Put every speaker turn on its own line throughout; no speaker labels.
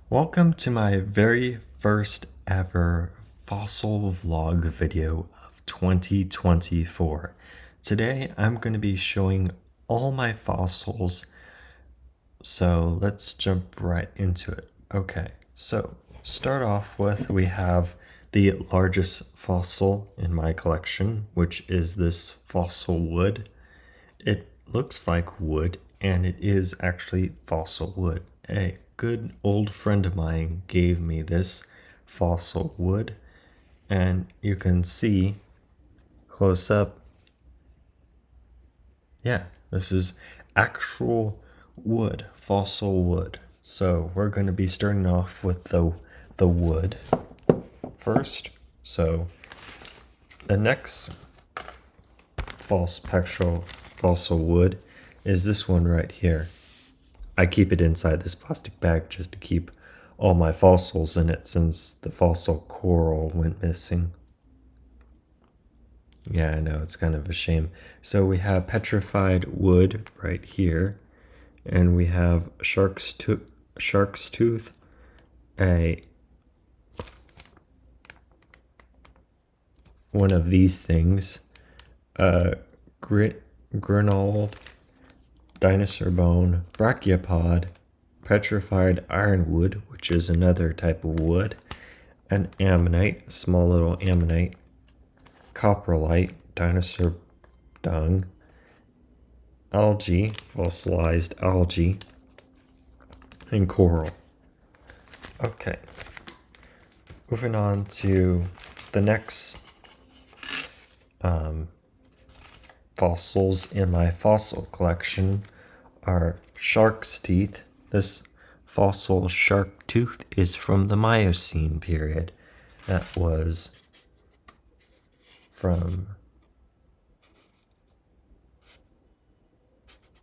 Welcome to my very first ever fossil vlog video of 2024. Today I'm going to be showing all my fossils, so let's jump right into it. Okay, so start off with we have the largest fossil in my collection, which is this fossil wood. It looks like wood, and it is actually fossil wood. A good old friend of mine gave me this fossil wood, and you can see close up. Yeah, this is actual wood, fossil wood. So we're going to be starting off with the wood first. So the next fossil wood is this one right here. I keep it inside this plastic bag just to keep all my fossils in it since the fossil coral went missing. Yeah, I know, it's kind of a shame. So we have petrified wood right here, and we have shark's tooth, one of these things, Grinold, dinosaur bone, brachiopod, petrified ironwood, which is another type of wood, an ammonite, small little ammonite, coprolite, dinosaur dung, algae, fossilized algae, and coral. Okay, moving on to the next fossils in my fossil collection are shark's teeth. This fossil shark tooth is from the Miocene period. That was from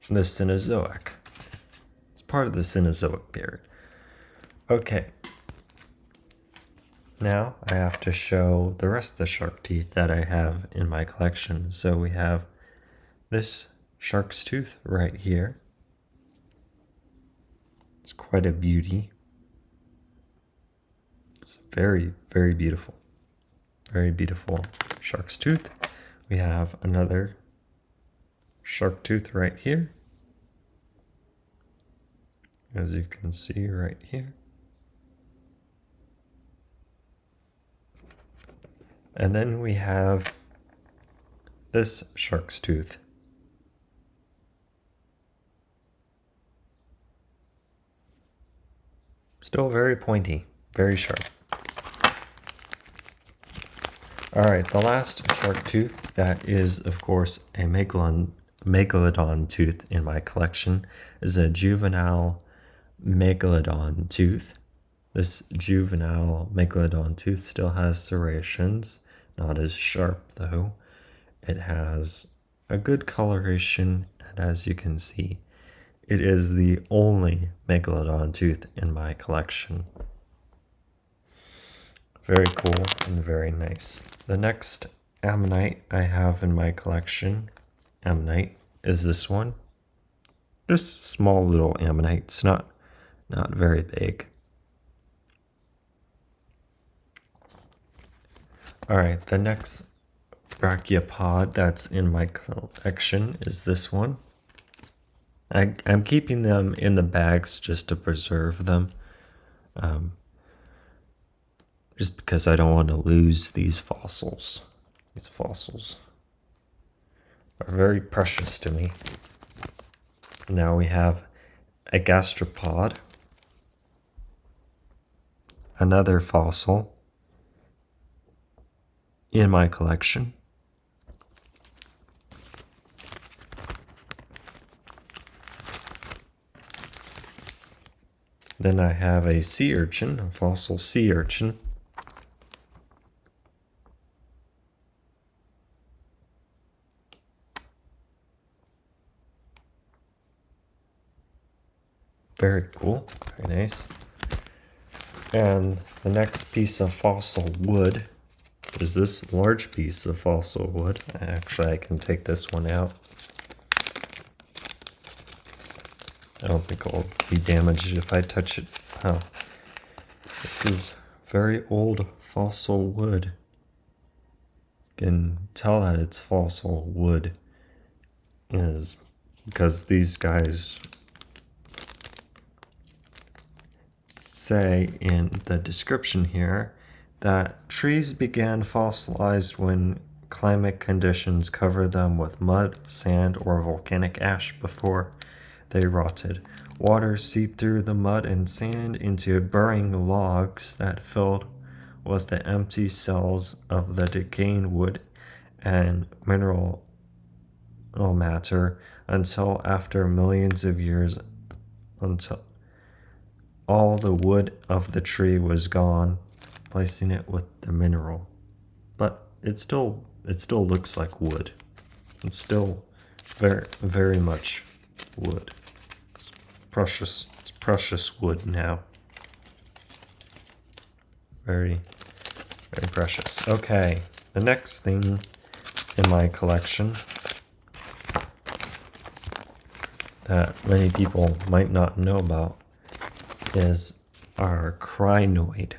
the Cenozoic. It's part of the Cenozoic period. Okay. Now I have to show the rest of the shark teeth that I have in my collection. So we have this shark's tooth right here. It's quite a beauty. It's very, very beautiful. Very beautiful shark's tooth. We have another shark tooth right here. As you can see right here. And then we have this shark's tooth. Still very pointy, very sharp. Alright, the last shark tooth, that is of course a megalodon tooth in my collection, is a juvenile megalodon tooth. This juvenile megalodon tooth still has serrations, not as sharp though. It has a good coloration, and as you can see, it is the only megalodon tooth in my collection. Very cool and very nice. The next ammonite I have in my collection, is this one. Just small little ammonite. It's not very big. Alright, the next brachiopod that's in my collection is this one. I'm keeping them in the bags just to preserve them. Just because I don't want to lose these fossils. These fossils are very precious to me. Now we have a gastropod, another fossil in my collection. Then I have a sea urchin, a fossil sea urchin. Very cool, very nice. And the next piece of fossil wood is this large piece of fossil wood. Actually, I can take this one out. I don't think it'll be damaged if I touch it. Oh, This is very old fossil wood. You can tell that it's fossil wood is because these guys say in the description here that trees began fossilized when climate conditions covered them with mud, sand, or volcanic ash before they rotted. Water seeped through the mud and sand into burrowing logs that filled with the empty cells of the decaying wood and mineral matter until after millions of years, until all the wood of the tree was gone, placing it with the mineral. But it still looks like wood. It's still very much wood. It's precious wood now. Very precious. Okay, the next thing in my collection that many people might not know about is our crinoid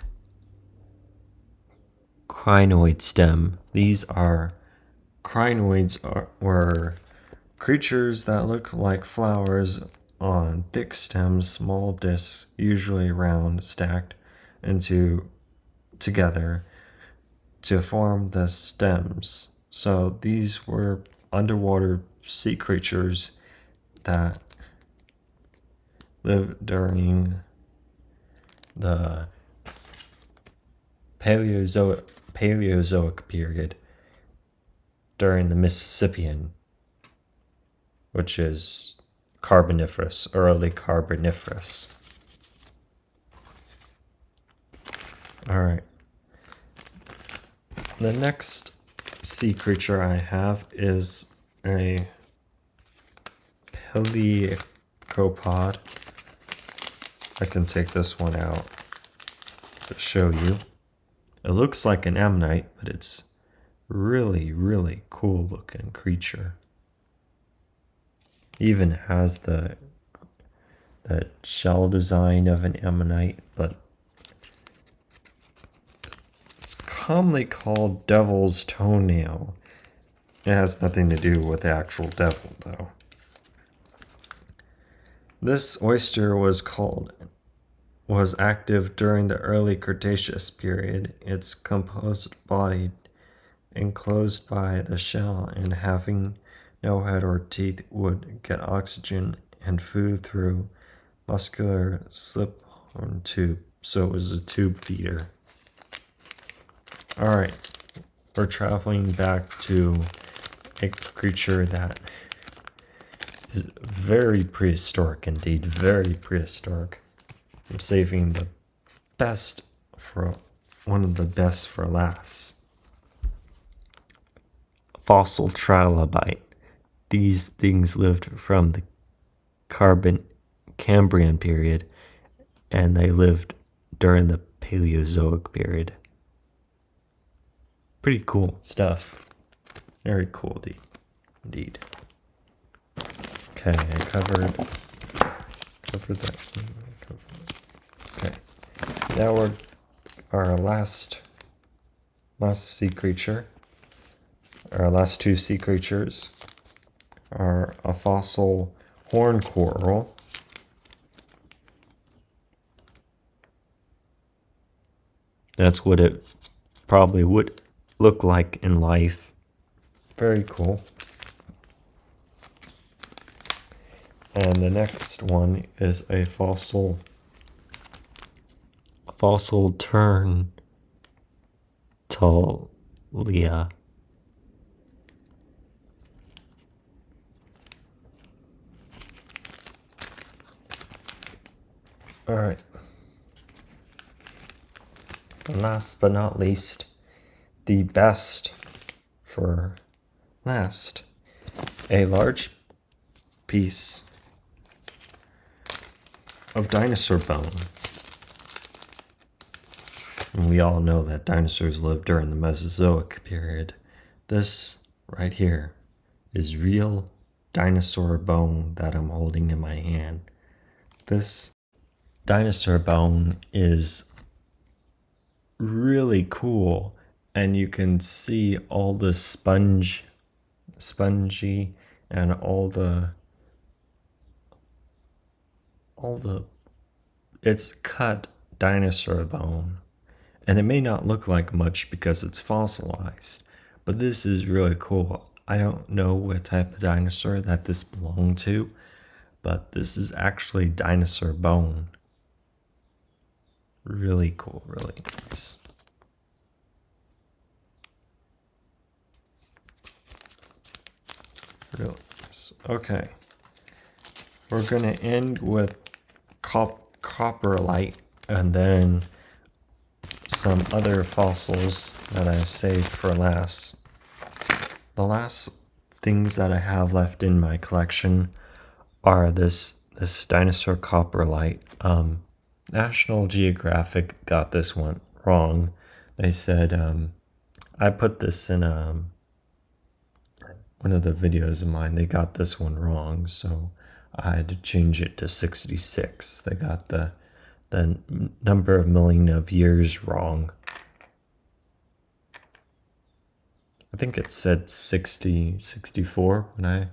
stem. These are crinoids were creatures that look like flowers on thick stems, small discs, usually round, stacked together to form the stems. So these were underwater sea creatures that lived during the Paleozoic period, during the Mississippian, which is Carboniferous, early Carboniferous. All right. The next sea creature I have is a Peleocopod. I can take this one out to show you. It looks like an ammonite, but it's really cool looking creature. Even has the shell design of an ammonite, but it's commonly called devil's toenail. It has nothing to do with the actual devil, though. This oyster was active during the early Cretaceous period. Its composed body, enclosed by the shell and having no head or teeth, would get oxygen and food through muscular slip-horn tube. So it was a tube feeder. All right, we're traveling back to a creature that is very prehistoric indeed, very prehistoric. I'm saving the best for one of the best for last. Fossil trilobite. These things lived from the Cambrian period, and they lived during the Paleozoic period. Pretty cool stuff. Very cool indeed. Okay, I covered that. Okay, now we're our last sea creature. Our last two sea creatures are a fossil horn coral. That's what it probably would look like in life. Very cool. And the next one is a fossil tern Talia. All right. And last but not least, the best for last, a large piece of dinosaur bone. And we all know that dinosaurs lived during the Mesozoic period. This right here is real dinosaur bone that I'm holding in my hand. This dinosaur bone is really cool, and you can see all the spongy and all the it's cut dinosaur bone. And it may not look like much because it's fossilized, but this is really cool. I don't know what type of dinosaur that this belonged to, but this is actually dinosaur bone. Really cool, really nice. Really nice. Okay. We're gonna end with coprolite and then some other fossils that I saved for last. The last things that I have left in my collection are this dinosaur coprolite. National Geographic got this one wrong. They said I put this in one of the videos of mine. They got this one wrong, so I had to change it to 66. They got the number of million of years wrong. I think it said 64 when I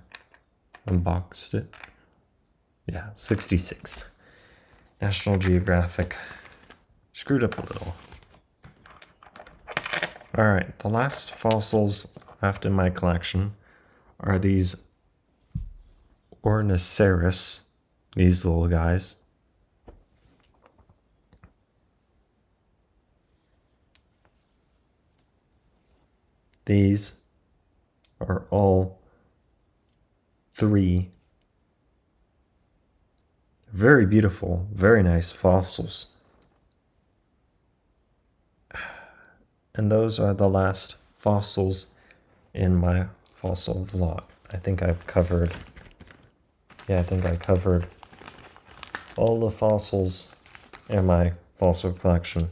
unboxed it. Yeah, 66. National Geographic screwed up a little. Alright, the last fossils left in my collection are these Ornithoceras, these little guys. These are all three very beautiful, very nice fossils. And those are the last fossils in my fossil vlog. I think I covered all the fossils in my fossil collection.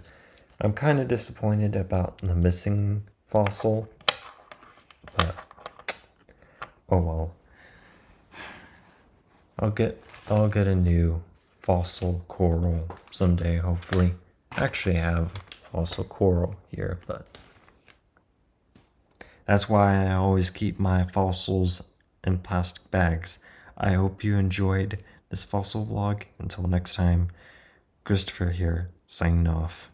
I'm kind of disappointed about the missing fossil, but oh well. I'll get a new fossil coral someday, hopefully. I actually have fossil coral here, but that's why I always keep my fossils in plastic bags. I hope you enjoyed this fossil vlog. Until next time, Christopher here, signing off.